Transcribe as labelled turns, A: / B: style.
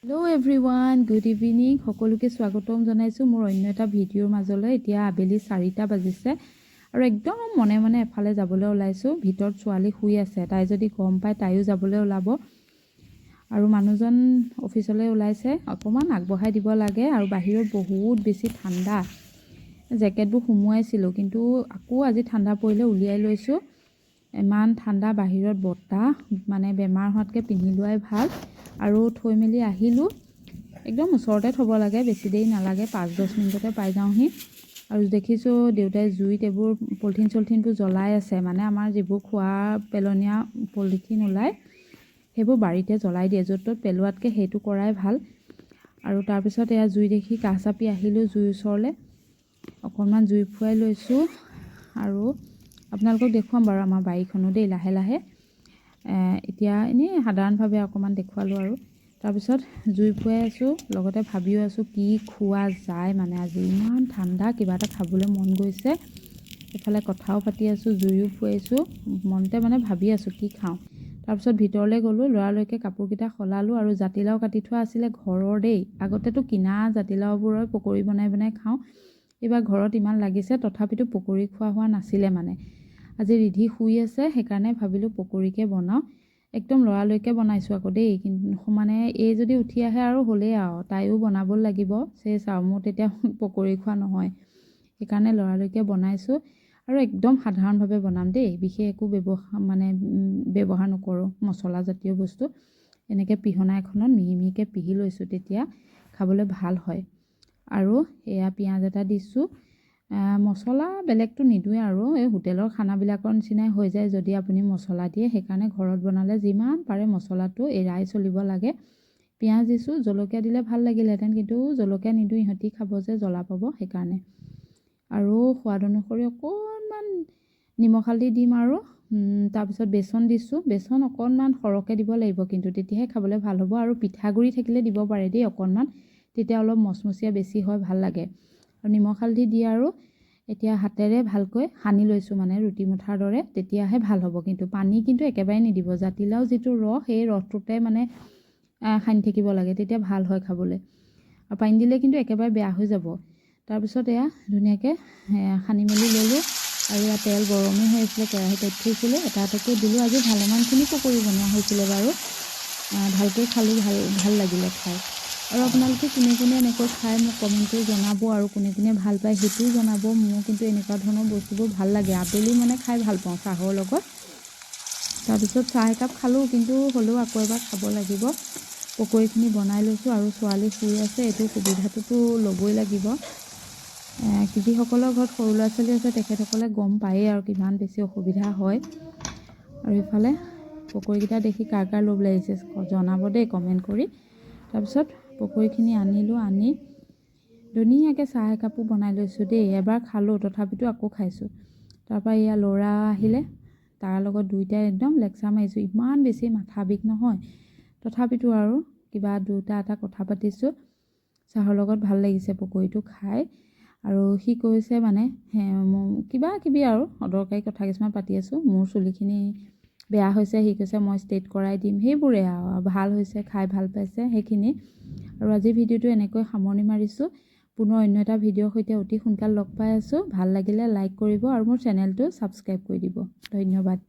A: Hello' everyone, good evening. সকলোকে স্বাগতম জনাইছোঁ মোৰ অন্য এটা ভিডিঅ'ৰ মাজলৈ। এতিয়া আবেলি 4টা বাজিছে আৰু একদম মনে মনে এফালে যাবলৈ ওলাইছোঁ। ভিতৰত ছোৱালী শুই আছে, তাই যদি গম পায় তাইও যাবলৈ ওলাব। আৰু মানুহজন অফিচলৈ ওলাইছে, অকণমান আগবঢ়াই দিব লাগে। আৰু বাহিৰত বহুত বেছি ঠাণ্ডা, জেকেটবোৰ সুমুৱাইছিলোঁ কিন্তু আকৌ আজি ঠাণ্ডা পৰিলে উলিয়াই লৈছোঁ। ইমান ঠাণ্ডা, বাহিৰত বতাহ, মানে বেমাৰ হোৱাতকৈ পিন্ধি লোৱাই ভাল। আৰু থৈ মেলি আহিলোঁ, একদম ওচৰতে থ'ব লাগে, বেছি দেৰি নালাগে, 5-10 মিনিটতে পাই যাওঁহি। আৰু দেখিছোঁ দেউতাই জুইত এইবোৰ পলিথিনবোৰ জ্বলাই আছে, মানে আমাৰ যিবোৰ খোৱা পেলনীয়া পলিথিন ওলায় সেইবোৰ বাৰীতে জ্বলাই দিয়ে। য'ত ত'ত পেলোৱাতকৈ সেইটো কৰাই ভাল। আৰু তাৰপিছত এয়া জুই দেখি কাষ চাপি আহিলোঁ জুইৰ ওচৰলৈ, অকণমান জুই ফুৱাই লৈছোঁ। আৰু আপোনালোকক দেখুৱাম বাৰু আমাৰ বাৰীখনো দেই লাহে লাহে। এতিয়া এনেই সাধাৰণভাৱে অকণমান দেখুৱালোঁ। আৰু তাৰপিছত জুই ফুৱাই আছোঁ, লগতে ভাবিও আছোঁ কি খোৱা যায়। মানে আজি ইমান ঠাণ্ডা, কিবা এটা খাবলৈ মন গৈছে। এফালে কথাও পাতি আছোঁ, জুইও ফুৱাইছোঁ, মনতে মানে ভাবি আছোঁ কি খাওঁ। তাৰপিছত ভিতৰলৈ গ'লোঁ, লৰালৰিকৈ কাপোৰকেইটা সলালোঁ। আৰু জাতিলাও কাটি থোৱা আছিলে ঘৰৰ দেই। আগতেতো কিনা জাতিলাওবোৰৰ পকৰি বনাই বনাই খাওঁ, এইবাৰ ঘৰত ইমান লাগিছে তথাপিতো পকৰি খোৱা হোৱা নাছিলে। মানে আজি ৰিধি শুই আছে, সেইকাৰণে ভাবিলোঁ পকৰিকে বনাওঁ। একদম লৰালৰিকৈ বনাইছোঁ আকৌ দেই, কিন্তু মানে এই যদি উঠি আহে আৰু হ'লেই আৰু, তাইও বনাব লাগিব। চাওঁ মোৰ তেতিয়া পকৰি খোৱা নহয়, সেইকাৰণে লৰালৰিকৈ বনাইছোঁ। আৰু একদম সাধাৰণভাৱে বনাম দেই, বিশেষ একো ব্যৱহাৰ নকৰোঁ মছলাজাতীয় বস্তু। এনেকৈ পিহনা এখনত মিহি মিহিকৈ পিহি লৈছোঁ, তেতিয়া খাবলৈ ভাল হয়। আৰু এয়া পিঁয়াজ এটা দিছোঁ, মছলা বেলেগটো নিদোৱে আৰু এই হোটেলৰ খানাবিলাকৰ নিচিনাই হৈ যায় যদি আপুনি মছলা দিয়ে। সেইকাৰণে ঘৰত বনালে যিমান পাৰে মছলাটো এৰাই চলিব লাগে। পিঁয়াজ দিছোঁ, জলকীয়া দিলে ভাল লাগিলেহেঁতেন কিন্তু জলকীয়া নিদোঁ, ইহঁতি খাব যে জ্বলা পাব সেইকাৰণে। আৰু সোৱাদ অনুসৰি অকণমান নিমখ হালধি দিম। আৰু তাৰপিছত বেচন দিছোঁ, বেচন অকণমান সৰহকৈ দিব লাগিব কিন্তু তেতিয়াহে খাবলৈ ভাল হ'ব। আৰু পিঠাগুড়ি থাকিলে দিব পাৰে দেই অকণমান, তেতিয়া অলপ মচমচীয়া বেছি হয়, ভাল লাগে। আৰু নিমখ হালধি দি আৰু এতিয়া হাতেৰে ভালকৈ সানি লৈছোঁ, মানে ৰুটি মুঠাৰ দৰে, তেতিয়াহে ভাল হ'ব। কিন্তু পানী কিন্তু একেবাৰে নিদিব, জাতিলাও যিটো ৰস সেই ৰসটোতে মানে সানি থাকিব লাগে, তেতিয়া ভাল হয় খাবলৈ। আৰু পানী দিলে কিন্তু একেবাৰে বেয়া হৈ যাব। তাৰপিছত এয়া ধুনীয়াকৈ সানি মেলি ল'লোঁ। আৰু ইয়াত তেল গৰমেই হৈ আছিলে, কেৰাহী তত থৈছিলোঁ, এটা এটাকৈ দিলোঁ। আজি ভালেমানখিনি পকৰি বনোৱা হৈছিলে বাৰু, ভালকৈ খালোঁ, ভাল লাগিলে খাই। আৰু আপোনালোকে কোনে কোনে এনেকৈ খাই মোক কমেণ্ট কৰি জনাব, আৰু কোনে কোনে ভাল পায় সেইটোও জনাব। মোৰ কিন্তু এনেকুৱা ধৰণৰ বস্তুবোৰ ভাল লাগে, আবেলি মানে খাই ভাল পাওঁ চাহৰ লগত। তাৰপিছত চাহ একাপ খালোঁ, কিন্তু হ'লেও আকৌ এবাৰ খাব লাগিব। পকৰিখিনি বনাই লৈছোঁ আৰু ছোৱালী শুই আছে, এইটো সুবিধাটোতো ল'বই লাগিব। যিসকলৰ ঘৰত সৰু ল'ৰা ছোৱালী আছে তেখেতসকলে গম পায়েই আৰু কিমান বেছি অসুবিধা হয়। আৰু ইফালে পকৰিকেইটা দেখি কাৰ কাৰ লোভ লাগিছে জনাব দেই কমেণ্ট কৰি। তাৰপিছত পকৰিখিনি আনিলোঁ, আনি ধুনীয়াকৈ চাহ একাপো বনাই লৈছোঁ দেই। এবাৰ খালোঁ তথাপিতো আকৌ খাইছোঁ। তাৰপৰা এয়া ল'ৰা আহিলে, তাৰ লগত দুইটাই একদম লেকচাৰ মাৰিছোঁ। ইমান বেছি মাথা বিষ নহয়, তথাপিতো আৰু কিবা দুটা এটা কথা পাতিছোঁ। চাহৰ লগত ভাল লাগিছে পকৰিটো খাই। আৰু সি কৈছে মানে কিবা কিবি আৰু অদৰকাৰী কথা কিছুমান পাতি আছোঁ। মোৰ চুলিখিনি বেয়া হৈছে, সি কৈছে মই ষ্ট্ৰেইট কৰাই দিম, সেইবোৰে আৰু ভাল হৈছে, খাই ভাল পাইছে সেইখিনি। আৰু আজিৰ ভিডিঅ'টো এনেকৈ সামৰণি মাৰিছোঁ। পুনৰ অন্য এটা ভিডিঅ'ৰ সৈতে অতি সোনকালে লগ পাই আছোঁ। ভাল লাগিলে লাইক কৰিব আৰু মোৰ চেনেলটো ছাবস্ক্ৰাইব কৰি দিব। ধন্যবাদ।